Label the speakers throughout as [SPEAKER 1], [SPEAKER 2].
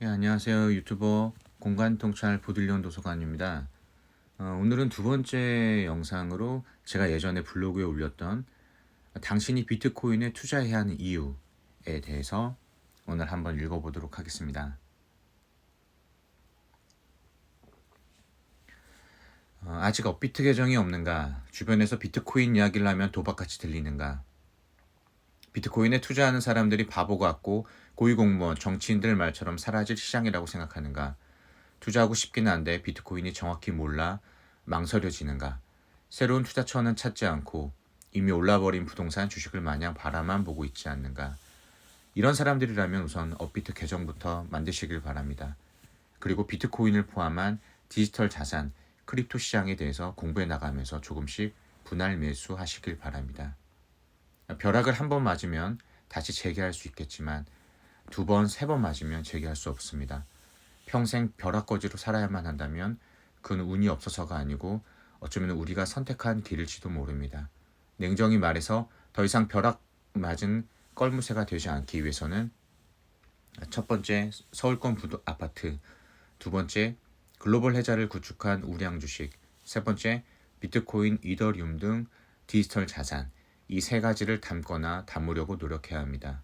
[SPEAKER 1] 안녕하세요. 유튜버 공간통찰 보들리온 도서관입니다. 오늘은 두 번째 영상으로 제가 예전에 블로그에 올렸던 당신이 비트코인에 투자해야 하는 이유에 대해서 오늘 한번 읽어보도록 하겠습니다. 아직 업비트 계정이 없는가? 주변에서 비트코인 이야기를 하면 도박같이 들리는가? 비트코인에 투자하는 사람들이 바보 같고 고위공무원, 정치인들 말처럼 사라질 시장이라고 생각하는가? 투자하고 싶긴 한데 비트코인이 정확히 몰라 망설여지는가? 새로운 투자처는 찾지 않고 이미 올라버린 부동산 주식을 마냥 바라만 보고 있지 않는가? 이런 사람들이라면 우선 업비트 계정부터 만드시길 바랍니다. 그리고 비트코인을 포함한 디지털 자산, 크립토 시장에 대해서 공부해 나가면서 조금씩 분할 매수하시길 바랍니다. 벼락을 한 번 맞으면 다시 재기할 수 있겠지만 두 번, 세 번 맞으면 재기할 수 없습니다. 평생 벼락거지로 살아야만 한다면 그건 운이 없어서가 아니고 어쩌면 우리가 선택한 길일지도 모릅니다. 냉정히 말해서 더 이상 벼락 맞은 껄무새가 되지 않기 위해서는 첫 번째 서울권 아파트, 두 번째 글로벌 해자를 구축한 우량 주식, 세 번째 비트코인, 이더리움 등 디지털 자산, 이 세 가지를 담거나 담으려고 노력해야 합니다.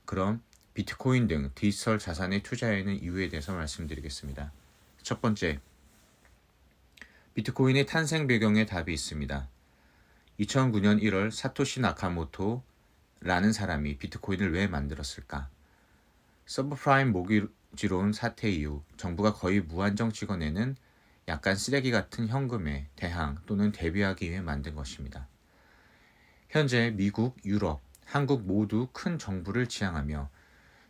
[SPEAKER 1] 그럼 비트코인 등 디지털 자산에 투자하는 이유에 대해서 말씀드리겠습니다. 첫 번째, 비트코인의 탄생 배경에 답이 있습니다. 2009년 1월 사토시 나카모토라는 사람이 비트코인을 왜 만들었을까? 서브프라임 모기지론 사태 이후 정부가 거의 무한정 찍어내는 약간 쓰레기 같은 현금에 대항 또는 대비하기 위해 만든 것입니다. 현재 미국, 유럽, 한국 모두 큰 정부를 지향하며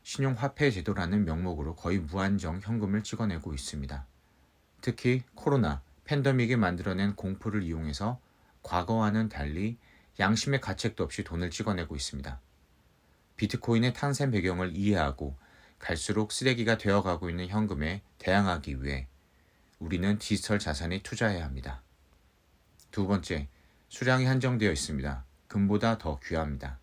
[SPEAKER 1] 신용화폐 제도라는 명목으로 거의 무한정 현금을 찍어내고 있습니다. 특히 코로나, 팬데믹이 만들어낸 공포를 이용해서 과거와는 달리 양심의 가책도 없이 돈을 찍어내고 있습니다. 비트코인의 탄생 배경을 이해하고 갈수록 쓰레기가 되어가고 있는 현금에 대항하기 위해 우리는 디지털 자산에 투자해야 합니다. 두 번째, 수량이 한정되어 있습니다. 금보다 더 귀합니다.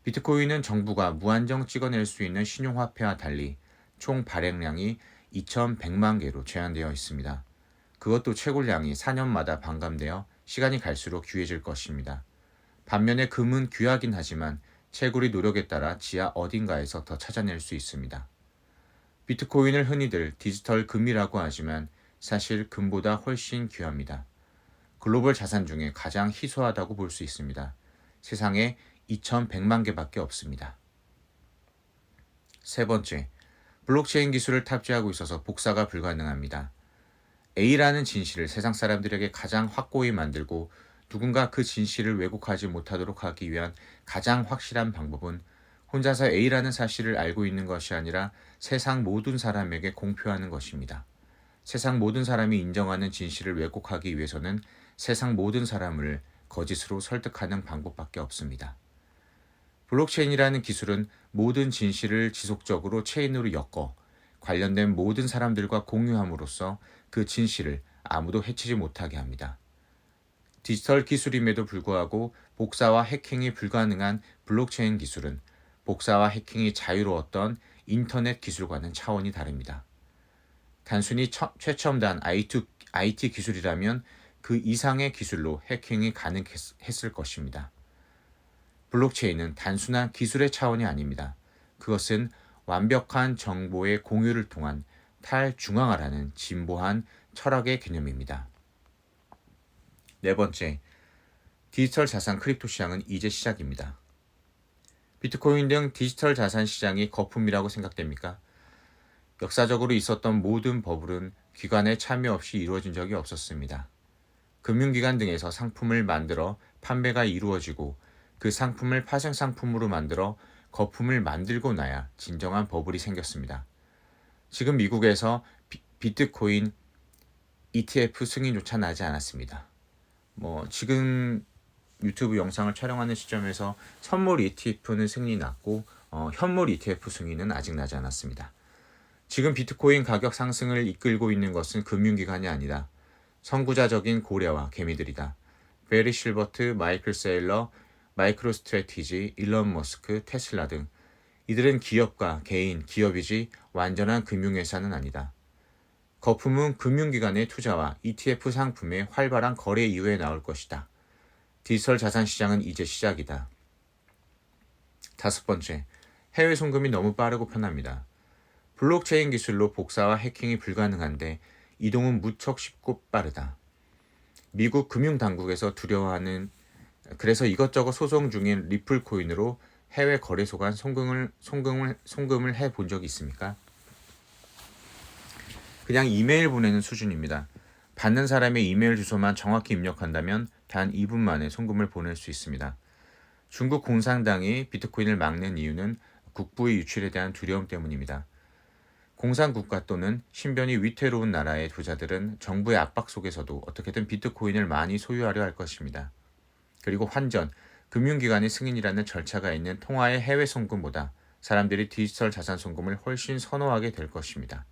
[SPEAKER 1] 비트코인은 정부가 무한정 찍어낼 수 있는 신용화폐와 달리 총 발행량이 2,100만 개로 제한되어 있습니다. 그것도 채굴량이 4년마다 반감되어 시간이 갈수록 귀해질 것입니다. 반면에 금은 귀하긴 하지만 채굴의 노력에 따라 지하 어딘가에서 더 찾아낼 수 있습니다. 비트코인을 흔히들 디지털 금이라고 하지만 사실 금보다 훨씬 귀합니다. 글로벌 자산 중에 가장 희소하다고 볼 수 있습니다. 세상에 2,100만 개밖에 없습니다. 세 번째, 블록체인 기술을 탑재하고 있어서 복사가 불가능합니다. A라는 진실을 세상 사람들에게 가장 확고히 만들고 누군가 그 진실을 왜곡하지 못하도록 하기 위한 가장 확실한 방법은 혼자서 A라는 사실을 알고 있는 것이 아니라 세상 모든 사람에게 공표하는 것입니다. 세상 모든 사람이 인정하는 진실을 왜곡하기 위해서는 세상 모든 사람을 거짓으로 설득하는 방법밖에 없습니다. 블록체인이라는 기술은 모든 진실을 지속적으로 체인으로 엮어 관련된 모든 사람들과 공유함으로써 그 진실을 아무도 해치지 못하게 합니다. 디지털 기술임에도 불구하고 복사와 해킹이 불가능한 블록체인 기술은 복사와 해킹이 자유로웠던 인터넷 기술과는 차원이 다릅니다. 단순히 최첨단 IT 기술이라면 그 이상의 기술로 해킹이 가능했을 것입니다. 블록체인은 단순한 기술의 차원이 아닙니다. 그것은 완벽한 정보의 공유를 통한 탈중앙화라는 진보한 철학의 개념입니다. 네 번째, 디지털 자산 크립토 시장은 이제 시작입니다. 비트코인 등 디지털 자산 시장이 거품이라고 생각됩니까? 역사적으로 있었던 모든 버블은 기관의 참여 없이 이루어진 적이 없었습니다. 금융기관 등에서 상품을 만들어 판매가 이루어지고 그 상품을 파생 상품으로 만들어 거품을 만들고 나야 진정한 버블이 생겼습니다. 지금 미국에서 비트코인 ETF 승인조차 나지 않았습니다. 지금 유튜브 영상을 촬영하는 시점에서 선물 ETF는 승인이 났고 현물 ETF 승인은 아직 나지 않았습니다. 지금 비트코인 가격 상승을 이끌고 있는 것은 금융기관이 아니다. 선구자적인 고래와 개미들이다. 베리 실버트, 마이클 세일러, 마이크로 스트래티지, 일론 머스크, 테슬라 등 이들은 기업가, 개인, 기업이지 완전한 금융회사는 아니다. 거품은 금융기관의 투자와 ETF 상품의 활발한 거래 이후에 나올 것이다. 디지털 자산 시장은 이제 시작이다. 다섯 번째, 해외 송금이 너무 빠르고 편합니다. 블록체인 기술로 복사와 해킹이 불가능한데 이동은 무척 쉽고 빠르다. 미국 금융당국에서 두려워하는 그래서 이것저것 소송 중인 리플 코인으로 해외 거래소 간 송금을 해본 적이 있습니까? 그냥 이메일 보내는 수준입니다. 받는 사람의 이메일 주소만 정확히 입력한다면 단 2분 만에 송금을 보낼 수 있습니다. 중국 공산당이 비트코인을 막는 이유는 국부의 유출에 대한 두려움 때문입니다. 공산국가 또는 신변이 위태로운 나라의 부자들은 정부의 압박 속에서도 어떻게든 비트코인을 많이 소유하려 할 것입니다. 그리고 환전, 금융기관의 승인이라는 절차가 있는 통화의 해외 송금보다 사람들이 디지털 자산 송금을 훨씬 선호하게 될 것입니다.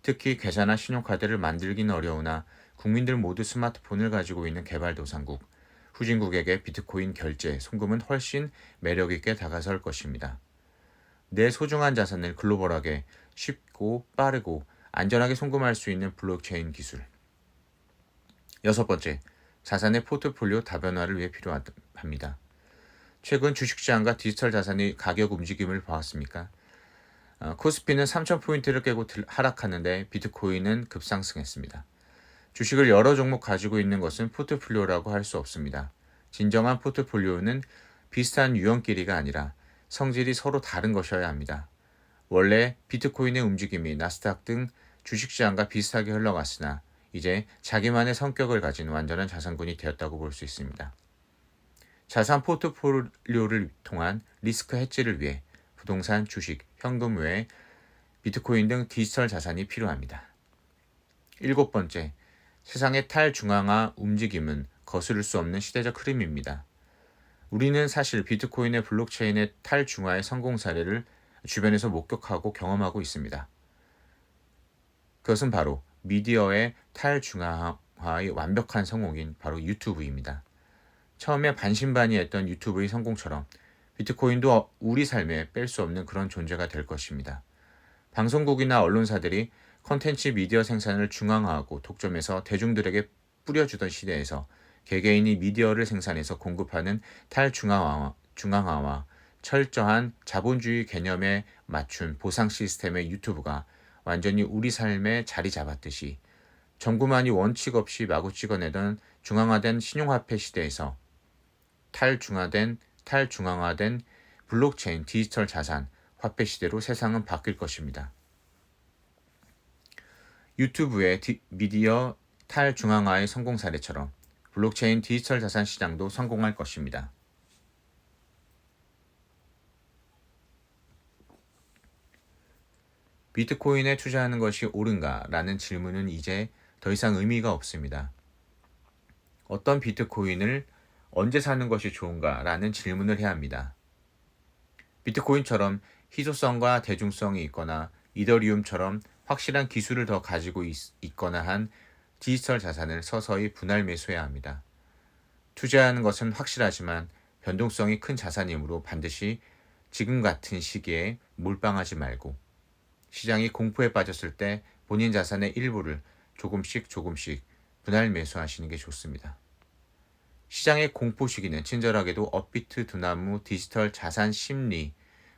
[SPEAKER 1] 특히 계좌나 신용카드를 만들기는 어려우나 국민들 모두 스마트폰을 가지고 있는 개발도상국, 후진국에게 비트코인 결제, 송금은 훨씬 매력있게 다가설 것입니다. 내 소중한 자산을 글로벌하게 쉽고 빠르고 안전하게 송금할 수 있는 블록체인 기술. 여섯 번째, 자산의 포트폴리오 다변화를 위해 필요합니다. 최근 주식시장과 디지털 자산의 가격 움직임을 보았습니까? 코스피는 3,000포인트를 깨고 하락하는데 비트코인은 급상승했습니다. 주식을 여러 종목 가지고 있는 것은 포트폴리오라고 할 수 없습니다. 진정한 포트폴리오는 비슷한 유형끼리가 아니라 성질이 서로 다른 것이어야 합니다. 원래 비트코인의 움직임이 나스닥 등 주식시장과 비슷하게 흘러갔으나 이제 자기만의 성격을 가진 완전한 자산군이 되었다고 볼 수 있습니다. 자산 포트폴리오를 통한 리스크 해지를 위해 부동산, 주식, 현금 외에 비트코인 등 디지털 자산이 필요합니다. 일곱 번째, 세상의 탈중앙화 움직임은 거스를 수 없는 시대적 흐름입니다. 우리는 사실 비트코인의 블록체인의 탈중화의 성공 사례를 주변에서 목격하고 경험하고 있습니다. 그것은 바로 미디어의 탈중앙화의 완벽한 성공인 바로 유튜브입니다. 처음에 반신반의했던 유튜브의 성공처럼 비트코인도 우리 삶에 뺄 수 없는 그런 존재가 될 것입니다. 방송국이나 언론사들이 컨텐츠 미디어 생산을 중앙화하고 독점해서 대중들에게 뿌려주던 시대에서 개개인이 미디어를 생산해서 공급하는 탈중앙화와 철저한 자본주의 개념에 맞춘 보상 시스템의 유튜브가 완전히 우리 삶에 자리 잡았듯이 정부만이 원칙 없이 마구 찍어내던 중앙화된 신용화폐 시대에서 탈중앙화된 블록체인 디지털 자산 화폐 시대로 세상은 바뀔 것입니다. 유튜브의 미디어 탈중앙화의 성공 사례처럼 블록체인 디지털 자산 시장도 성공할 것입니다. 비트코인에 투자하는 것이 옳은가? 라는 질문은 이제 더 이상 의미가 없습니다. 어떤 비트코인을 언제 사는 것이 좋은가? 라는 질문을 해야 합니다. 비트코인처럼 희소성과 대중성이 있거나 이더리움처럼 확실한 기술을 더 가지고 있거나 한 디지털 자산을 서서히 분할 매수해야 합니다. 투자하는 것은 확실하지만 변동성이 큰 자산이므로 반드시 지금 같은 시기에 몰빵하지 말고 시장이 공포에 빠졌을 때 본인 자산의 일부를 조금씩 분할 매수하시는 게 좋습니다. 시장의 공포 시기는 친절하게도 업비트 두나무 디지털 자산 심리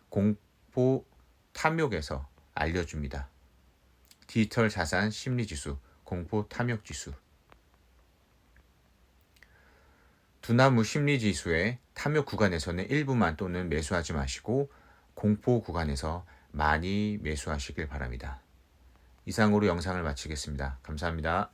[SPEAKER 1] 공포 탐욕에서 알려줍니다. 디지털 자산 심리 지수, 공포 탐욕 지수. 두나무 심리 지수의 탐욕 구간에서는 일부만 또는 매수하지 마시고 공포 구간에서 많이 매수하시길 바랍니다. 이상으로 영상을 마치겠습니다. 감사합니다.